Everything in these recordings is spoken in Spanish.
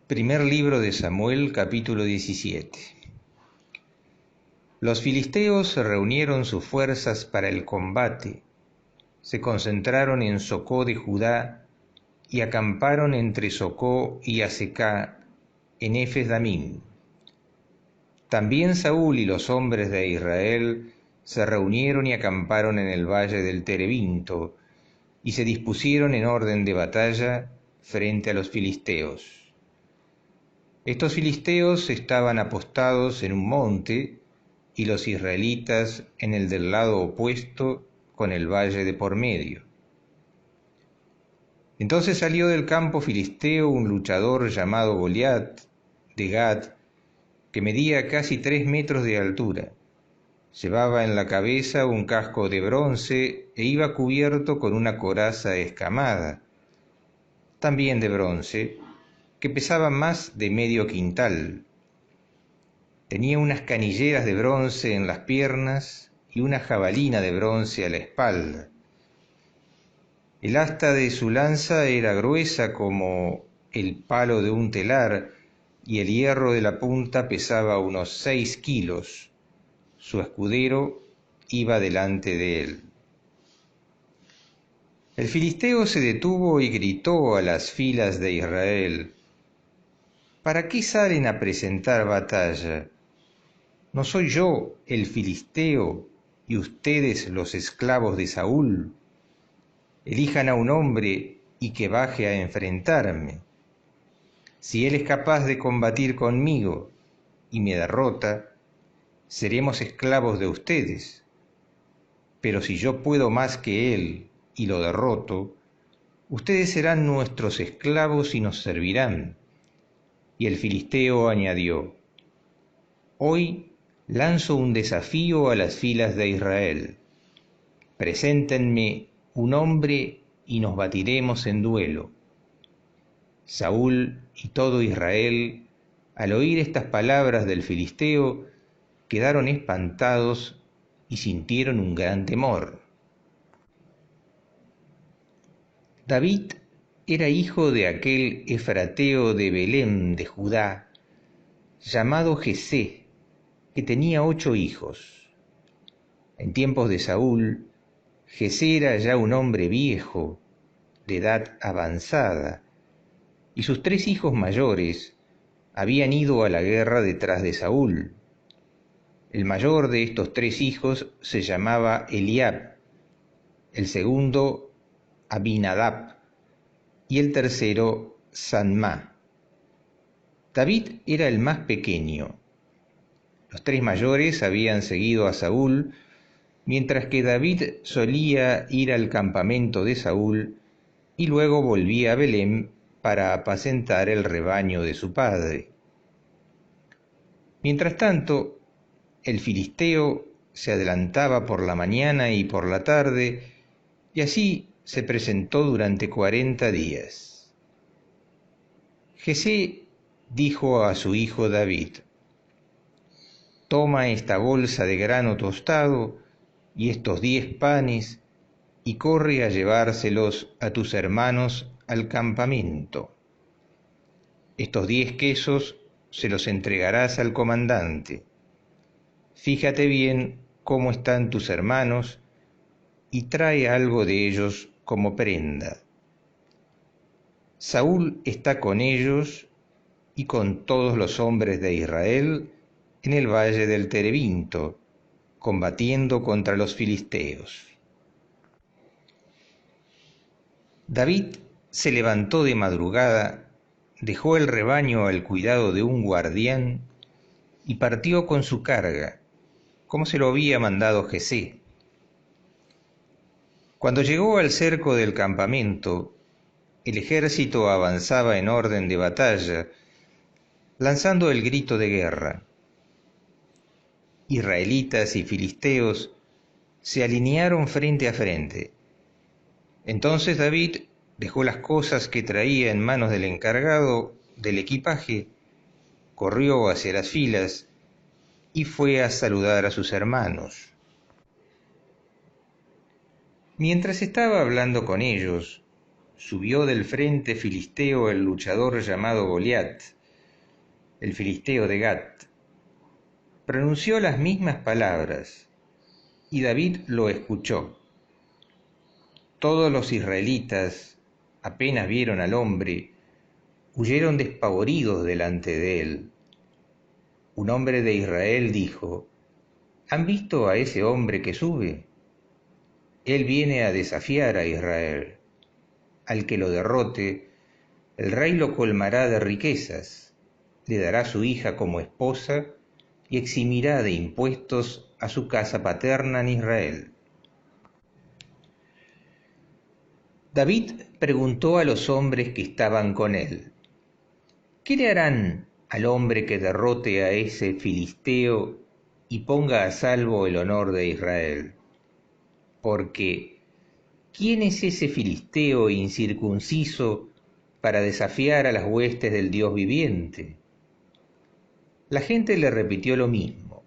Primer libro de Samuel, capítulo 17. Los filisteos reunieron sus fuerzas para el combate, se concentraron en Socó de Judá y acamparon entre Socó y Azecá en Efes-Damim. También Saúl y los hombres de Israel se reunieron y acamparon en el valle del Terebinto y se dispusieron en orden de batalla frente a los filisteos. Estos filisteos estaban apostados en un monte y los israelitas en el del lado opuesto con el valle de por medio. Entonces salió del campo filisteo un luchador llamado Goliat de Gat, que medía casi 3 metros de altura. Llevaba en la cabeza un casco de bronce e iba cubierto con una coraza escamada, también de bronce, que pesaba más de medio quintal. Tenía unas canilleras de bronce en las piernas y una jabalina de bronce a la espalda. El asta de su lanza era gruesa como el palo de un telar y el hierro de la punta pesaba unos 6 kilos. Su escudero iba delante de él. El filisteo se detuvo y gritó a las filas de Israel: ¿Para qué salen a presentar batalla? ¿No soy yo el filisteo y ustedes los esclavos de Saúl? Elijan a un hombre y que baje a enfrentarme. Si él es capaz de combatir conmigo y me derrota, seremos esclavos de ustedes. Pero si yo puedo más que él y lo derroto, ustedes serán nuestros esclavos y nos servirán. Y el filisteo añadió: Hoy lanzo un desafío a las filas de Israel. Preséntenme un hombre y nos batiremos en duelo. Saúl y todo Israel, al oír estas palabras del filisteo, quedaron espantados y sintieron un gran temor. David era hijo de aquel efrateo de Belén de Judá, llamado Jesé, que tenía 8 hijos. En tiempos de Saúl, Jesé era ya un hombre viejo, de edad avanzada, y sus 3 hijos mayores habían ido a la guerra detrás de Saúl. El mayor de estos 3 hijos se llamaba Eliab, el segundo Abinadab y el tercero Sanmá. David era el más pequeño. Los 3 mayores habían seguido a Saúl, mientras que David solía ir al campamento de Saúl y luego volvía a Belén para apacentar el rebaño de su padre. Mientras tanto, el filisteo se adelantaba por la mañana y por la tarde, y así se presentó durante 40 días. Jesé dijo a su hijo David: Toma esta bolsa de grano tostado y estos 10 panes y corre a llevárselos a tus hermanos al campamento. Estos 10 quesos se los entregarás al comandante. Fíjate bien cómo están tus hermanos y trae algo de ellos como prenda. Saúl está con ellos y con todos los hombres de Israel en el valle del Terebinto, combatiendo contra los filisteos. David se levantó de madrugada, dejó el rebaño al cuidado de un guardián y partió con su carga, como se lo había mandado Jesé. Cuando llegó al cerco del campamento, el ejército avanzaba en orden de batalla, lanzando el grito de guerra. Israelitas y filisteos se alinearon frente a frente. Entonces David dejó las cosas que traía en manos del encargado del equipaje, corrió hacia las filas y fue a saludar a sus hermanos. Mientras estaba hablando con ellos, subió del frente filisteo el luchador llamado Goliat, el filisteo de Gat. Pronunció las mismas palabras, y David lo escuchó. Todos los israelitas, apenas vieron al hombre, huyeron despavoridos delante de él. Un hombre de Israel dijo: ¿Han visto a ese hombre que sube? Él viene a desafiar a Israel. Al que lo derrote, el rey lo colmará de riquezas, le dará su hija como esposa y eximirá de impuestos a su casa paterna en Israel. David preguntó a los hombres que estaban con él: ¿qué le harán al hombre que derrote a ese filisteo y ponga a salvo el honor de Israel? Porque ¿quién es ese filisteo incircunciso para desafiar a las huestes del Dios viviente? La gente le repitió lo mismo: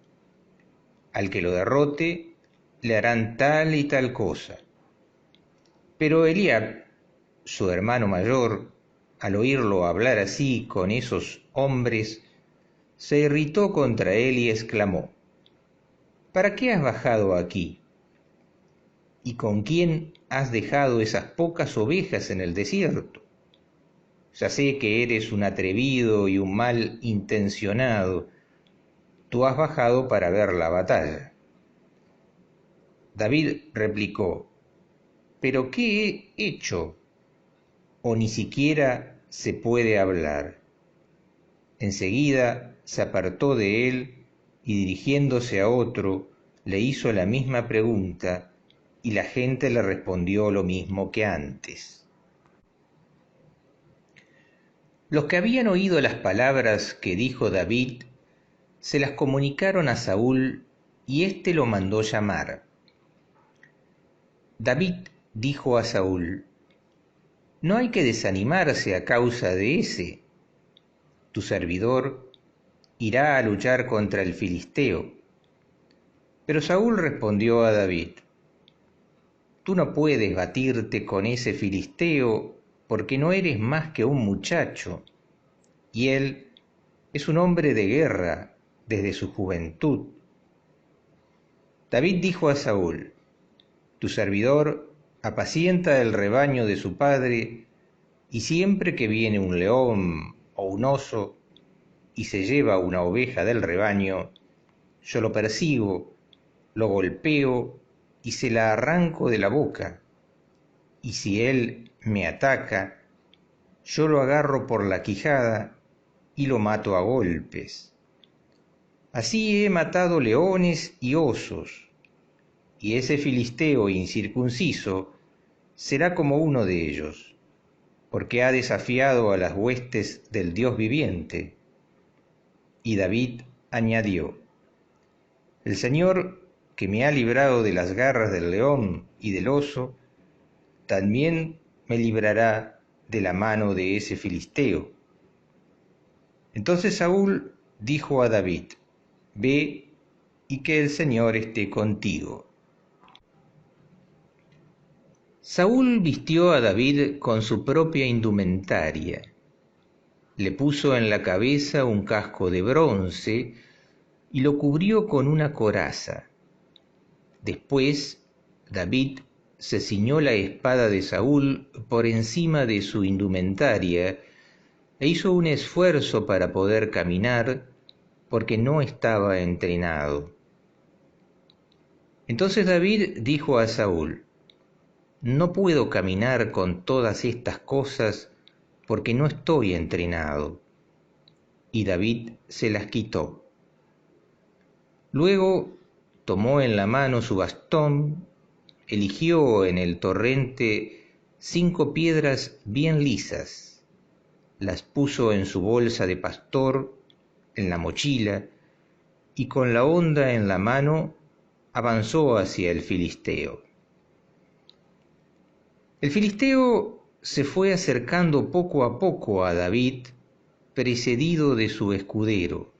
al que lo derrote le harán tal y tal cosa. Pero Eliab, su hermano mayor, al oírlo hablar así con esos hombres, se irritó contra él y exclamó: ¿para qué has bajado aquí? ¿Y con quién has dejado esas pocas ovejas en el desierto? Ya sé que eres un atrevido y un mal intencionado. Tú has bajado para ver la batalla. David replicó: ¿pero qué he hecho? ¿O ni siquiera se puede hablar? Enseguida se apartó de él y, dirigiéndose a otro, le hizo la misma pregunta, y la gente le respondió lo mismo que antes. Los que habían oído las palabras que dijo David se las comunicaron a Saúl, y éste lo mandó llamar. David dijo a Saúl: no hay que desanimarse a causa de ese. Tu servidor irá a luchar contra el filisteo. Pero Saúl respondió a David: tú no puedes batirte con ese filisteo, porque no eres más que un muchacho, y él es un hombre de guerra desde su juventud. David dijo a Saúl: tu servidor apacienta el rebaño de su padre, y siempre que viene un león o un oso y se lleva una oveja del rebaño, yo lo persigo, lo golpeo y se la arranco de la boca, y si él me ataca, yo lo agarro por la quijada y lo mato a golpes. Así he matado leones y osos, y ese filisteo incircunciso será como uno de ellos, porque ha desafiado a las huestes del Dios viviente. Y David añadió: el Señor, que me ha librado de las garras del león y del oso, también me librará de la mano de ese filisteo. Entonces Saúl dijo a David: ve, y que el Señor esté contigo. Saúl vistió a David con su propia indumentaria. Le puso en la cabeza un casco de bronce y lo cubrió con una coraza. Después, David se ciñó la espada de Saúl por encima de su indumentaria e hizo un esfuerzo para poder caminar, porque no estaba entrenado. Entonces David dijo a Saúl: no puedo caminar con todas estas cosas porque no estoy entrenado. Y David se las quitó. Luego tomó en la mano su bastón, eligió en el torrente 5 piedras bien lisas, las puso en su bolsa de pastor, en la mochila, y con la honda en la mano avanzó hacia el filisteo. El filisteo se fue acercando poco a poco a David, precedido de su escudero,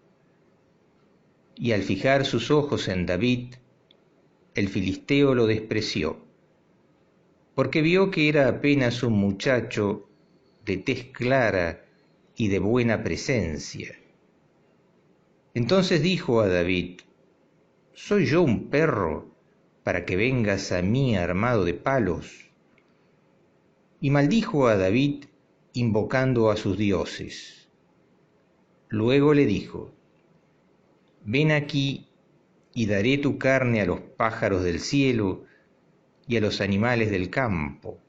y al fijar sus ojos en David, el filisteo lo despreció, porque vio que era apenas un muchacho de tez clara y de buena presencia. Entonces dijo a David: ¿Soy yo un perro para que vengas a mí armado de palos? Y maldijo a David invocando a sus dioses. Luego le dijo: Ven aquí y daré tu carne a los pájaros del cielo y a los animales del campo.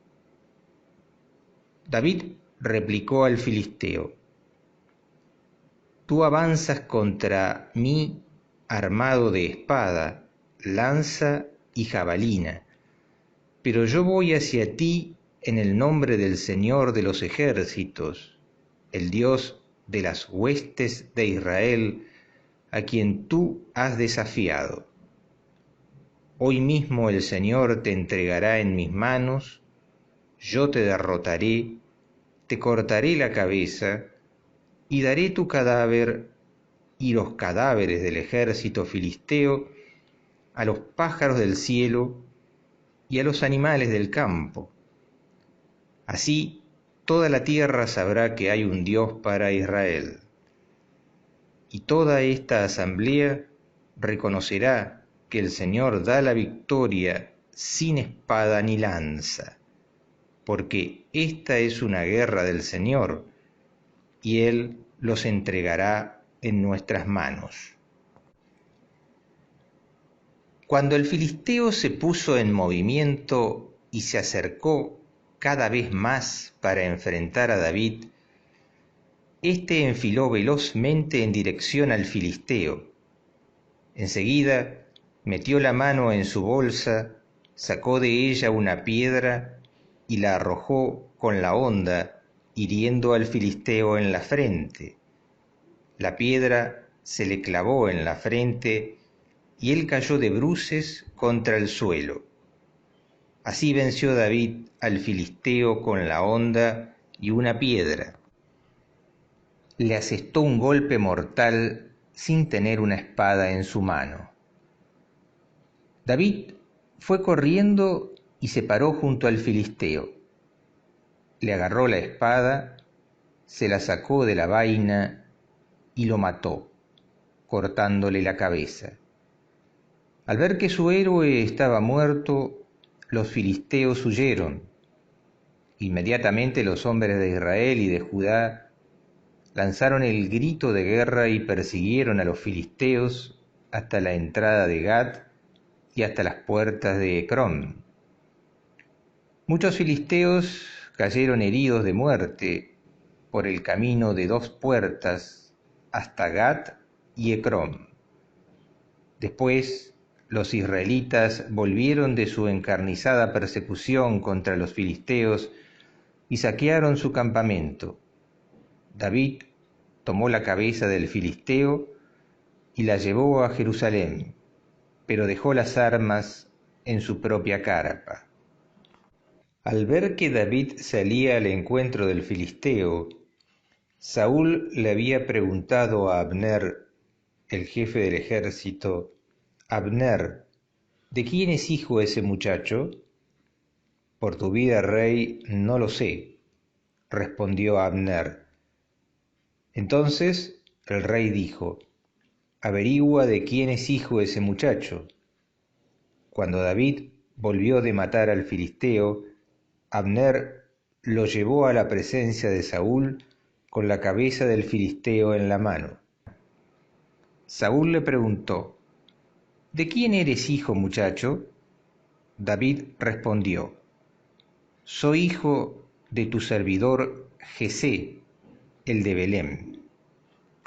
David replicó al filisteo: Tú avanzas contra mí armado de espada, lanza y jabalina, pero yo voy hacia ti en el nombre del Señor de los ejércitos, el Dios de las huestes de Israel, a quien tú has desafiado. Hoy mismo el Señor te entregará en mis manos, yo te derrotaré, te cortaré la cabeza, y daré tu cadáver y los cadáveres del ejército filisteo a los pájaros del cielo y a los animales del campo. Así toda la tierra sabrá que hay un Dios para Israel. Y toda esta asamblea reconocerá que el Señor da la victoria sin espada ni lanza, porque esta es una guerra del Señor, y Él los entregará en nuestras manos. Cuando el filisteo se puso en movimiento y se acercó cada vez más para enfrentar a David, éste enfiló velozmente en dirección al filisteo. Enseguida metió la mano en su bolsa, sacó de ella una piedra y la arrojó con la honda, hiriendo al filisteo en la frente. La piedra se le clavó en la frente y él cayó de bruces contra el suelo. Así venció David al filisteo con la honda y una piedra. Le asestó un golpe mortal sin tener una espada en su mano. David fue corriendo y se paró junto al filisteo. Le agarró la espada, se la sacó de la vaina y lo mató, cortándole la cabeza. Al ver que su héroe estaba muerto, los filisteos huyeron. Inmediatamente los hombres de Israel y de Judá lanzaron el grito de guerra y persiguieron a los filisteos hasta la entrada de Gat y hasta las puertas de Ecrón. Muchos filisteos cayeron heridos de muerte por el camino de 2 puertas hasta Gat y Ecrón. Después, los israelitas volvieron de su encarnizada persecución contra los filisteos y saquearon su campamento. David tomó la cabeza del filisteo y la llevó a Jerusalén, pero dejó las armas en su propia carpa. Al ver que David salía al encuentro del filisteo, Saúl le había preguntado a Abner, el jefe del ejército: Abner, ¿de quién es hijo ese muchacho? Por tu vida, rey, no lo sé, respondió Abner. Entonces el rey dijo: averigua de quién es hijo ese muchacho. Cuando David volvió de matar al filisteo, Abner lo llevó a la presencia de Saúl con la cabeza del filisteo en la mano. Saúl le preguntó: ¿de quién eres hijo, muchacho? David respondió: soy hijo de tu servidor Jesé, el de Belem.